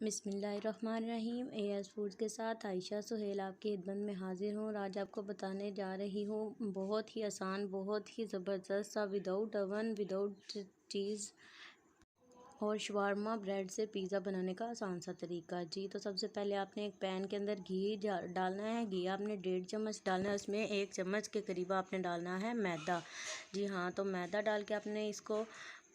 बिस्मिल्लाहिर्रहमानिर्रहीम। As foods के साथ आयशा सुहेल आपकी खिदमत में हाजिर हूँ और आज आपको बताने जा रही हूँ बहुत ही आसान, बहुत ही ज़बरदस्त सा विदाउट ओवन, विदाउट चीज़ और शवारमा ब्रेड से पिज़्ज़ा बनाने का आसान सा तरीका। जी तो सबसे पहले आपने एक पैन के अंदर घी डालना है। घी आपने 1.5 चम्मच डालना है, उसमें 1 चम्मच के करीब आपने डालना है मैदा। जी हाँ, तो मैदा डाल के आपने इसको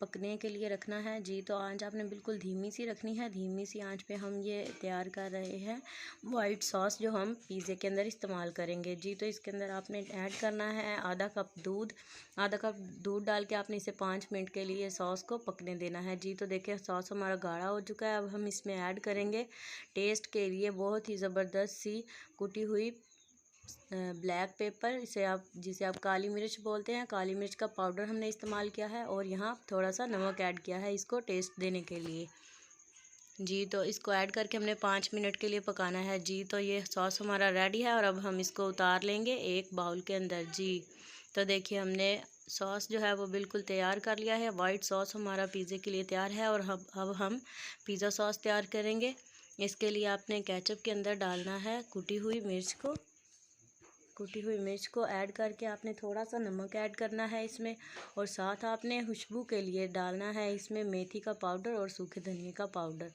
पकने के लिए रखना है। जी तो आंच आपने बिल्कुल धीमी सी रखनी है। धीमी सी आंच पे हम ये तैयार कर रहे हैं वाइट सॉस जो हम पिज़्ज़े के अंदर इस्तेमाल करेंगे। जी तो इसके अंदर आपने ऐड करना है आधा कप दूध। आधा कप दूध डाल के आपने इसे 5 मिनट के लिए सॉस को पकने देना है। जी तो देखिए सॉस हमारा गाढ़ा हो चुका है। अब हम इसमें ऐड करेंगे टेस्ट के लिए बहुत ही ज़बरदस्त सी कुटी हुई ब्लैक पेपर, जिसे आप काली मिर्च बोलते हैं। काली मिर्च का पाउडर हमने इस्तेमाल किया है और यहाँ थोड़ा सा नमक ऐड किया है इसको टेस्ट देने के लिए। जी तो इसको ऐड करके हमने 5 मिनट के लिए पकाना है। जी तो ये सॉस हमारा रेडी है और अब हम इसको उतार लेंगे एक बाउल के अंदर। जी तो देखिए हमने सॉस जो है वो बिल्कुल तैयार कर लिया है। वाइट सॉस हमारा पिज़्ज़े के लिए तैयार है और अब हम पिज़्ज़ा सॉस तैयार करेंगे। इसके लिए आपने केचप के अंदर डालना है कुटी हुई मिर्च को ऐड करके आपने थोड़ा सा नमक ऐड करना है इसमें, और साथ आपने खुशबू के लिए डालना है इसमें मेथी का पाउडर और सूखे धनिए का पाउडर।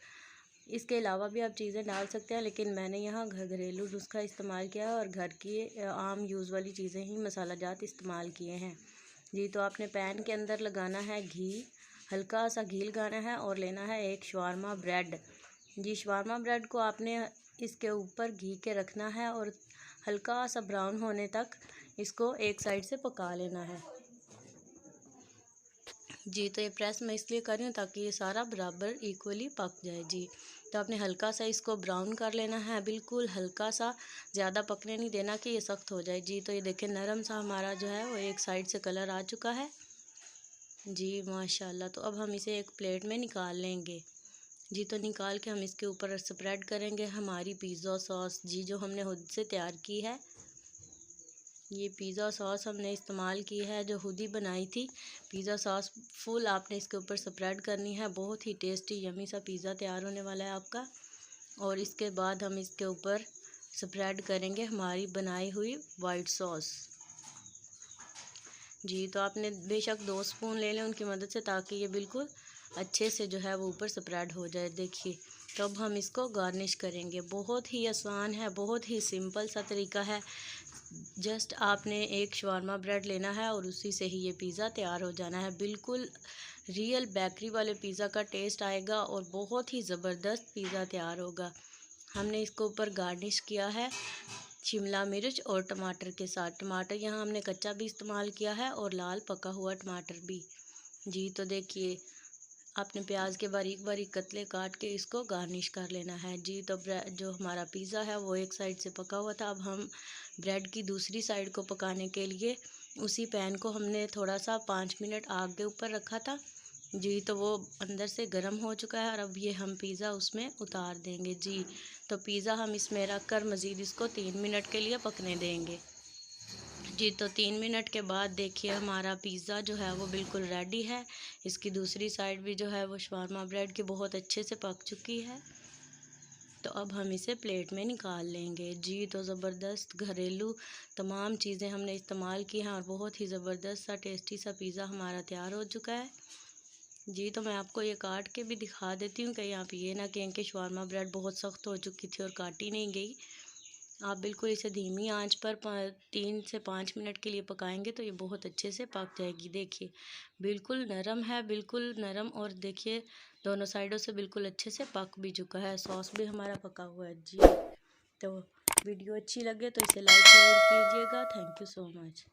इसके अलावा भी आप चीज़ें डाल सकते हैं, लेकिन मैंने यहाँ घरेलू नुस्खा इस्तेमाल किया है और घर की आम यूज़ वाली चीज़ें ही मसाला जात इस्तेमाल किए हैं। जी तो आपने पैन के अंदर लगाना है घी, हल्का सा घी लगाना है और लेना है एक शवारमा ब्रेड। जी शवारमा ब्रेड को आपने इसके ऊपर घी के रखना है और हल्का सा ब्राउन होने तक इसको एक साइड से पका लेना है। जी तो ये प्रेस मैं इसलिए कर रही हूँ ताकि ये सारा बराबर इक्वली पक जाए। जी तो आपने हल्का सा इसको ब्राउन कर लेना है, बिल्कुल हल्का सा, ज़्यादा पकने नहीं देना कि ये सख्त हो जाए। जी तो ये देखिए नरम सा हमारा जो है वो एक साइड से कलर आ चुका है। जी माशाल्लाह। तो अब हम इसे एक प्लेट में निकाल लेंगे। जी तो निकाल के हम इसके ऊपर स्प्रेड करेंगे हमारी पिज़्ज़ा सॉस, जी जो हमने खुद से तैयार की है। ये पिज़्ज़ा सॉस हमने इस्तेमाल की है जो खुद ही बनाई थी। पिज़्ज़ा सॉस फुल आपने इसके ऊपर स्प्रेड करनी है। बहुत ही टेस्टी यमी सा पिज़्ज़ा तैयार होने वाला है आपका। और इसके बाद हम इसके ऊपर स्प्रेड करेंगे हमारी बनाई हुई वाइट सॉस। जी तो आपने बेशक 2 स्पून ले लें उनकी मदद से, ताकि ये बिल्कुल अच्छे से जो है वो ऊपर स्प्रेड हो जाए। देखिए तो अब हम इसको गार्निश करेंगे। बहुत ही आसान है, बहुत ही सिंपल सा तरीका है। जस्ट आपने एक शवारमा ब्रेड लेना है और उसी से ही ये पिज़्ज़ा तैयार हो जाना है। बिल्कुल रियल बेकरी वाले पिज़्ज़ा का टेस्ट आएगा और बहुत ही ज़बरदस्त पिज़्ज़ा तैयार होगा। हमने इसको ऊपर गार्निश किया है शिमला मिर्च और टमाटर के साथ। टमाटर यहाँ हमने कच्चा भी इस्तेमाल किया है और लाल पका हुआ टमाटर भी। जी तो देखिए आपने प्याज के बारीक बारीक कतले काट के इसको गार्निश कर लेना है। जी तो जो हमारा पिज़्ज़ा है वो एक साइड से पका हुआ था। अब हम ब्रेड की दूसरी साइड को पकाने के लिए उसी पैन को हमने थोड़ा सा 5 मिनट आग के ऊपर रखा था। जी तो वो अंदर से गर्म हो चुका है और अब ये हम पिज़्ज़ा उसमें उतार देंगे। जी तो पिज़्ज़ा हम इसमें रख कर मज़ीद इसको 3 मिनट के लिए पकने देंगे। जी तो 3 मिनट के बाद देखिए हमारा पिज़्ज़ा जो है वो बिल्कुल रेडी है। इसकी दूसरी साइड भी जो है वो शवारमा ब्रेड की बहुत अच्छे से पक चुकी है। तो अब हम इसे प्लेट में निकाल लेंगे। जी तो ज़बरदस्त घरेलू तमाम चीज़ें हमने इस्तेमाल की हैं और बहुत ही ज़बरदस्त सा टेस्टी सा पिज़्ज़ा हमारा तैयार हो चुका है। जी तो मैं आपको ये काट के भी दिखा देती हूँ, कहीं आप ये ना कहें कि शवारमा ब्रेड बहुत सख्त हो चुकी थी और काटी नहीं गई। आप बिल्कुल इसे धीमी आंच पर 3 से 5 मिनट के लिए पकाएंगे तो ये बहुत अच्छे से पक जाएगी। देखिए बिल्कुल नरम है, बिल्कुल नरम, और देखिए दोनों साइडों से बिल्कुल अच्छे से पक भी चुका है। सॉस भी हमारा पका हुआ है। जी तो वीडियो अच्छी लगे तो इसे लाइक ज़रूर कीजिएगा। Thank you so much.